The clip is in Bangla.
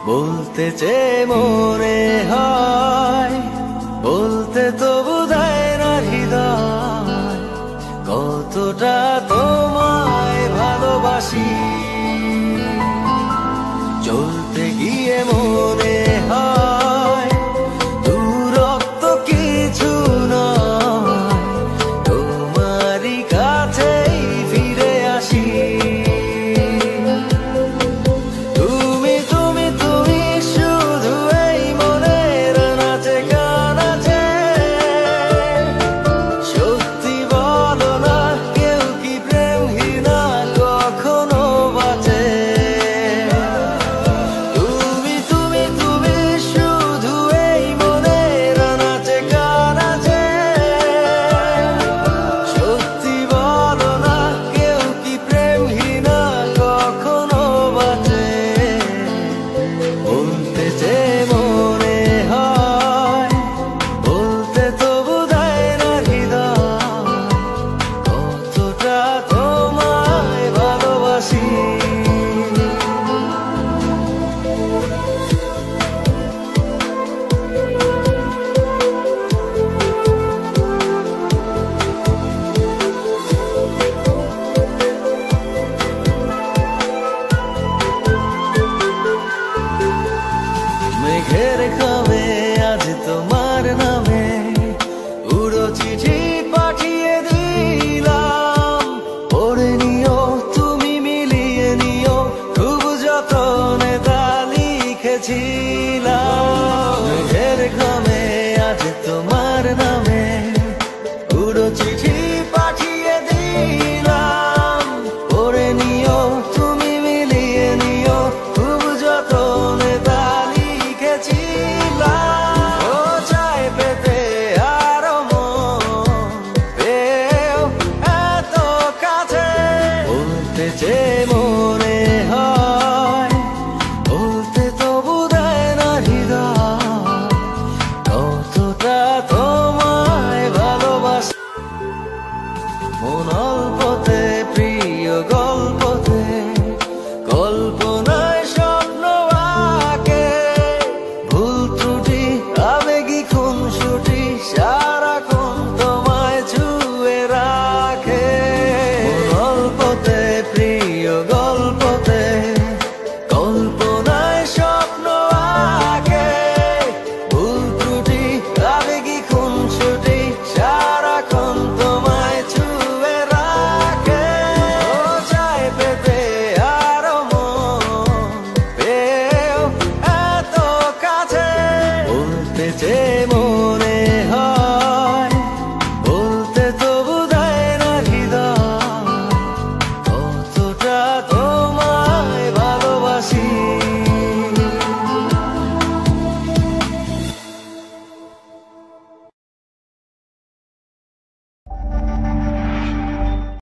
বলতে চেয়ে মনে হয়, বলতে তো বোঝায় না হৃদয়, কতটা তোমায় ভালোবাসি। চলতে গিয়ে মনে হয় দূরত্ব কিছু নয়, তোমারই কাছেই ফিরে আসি। মেঘের খামে আজ তোমার নামে উড়ো চিঠি পাঠিয়ে দিলাম, পড়ে নিও তুমি মিলিয়ে নিও, খুব যতনে তা লিখেছিলাম। মেঘের খামে আজ তোমার নামে উড়ো চিঠি পাঠিয়ে দিলাম, পড়ে নিও তুমি মিলিয়ে নিও, খুব যতনে তা যে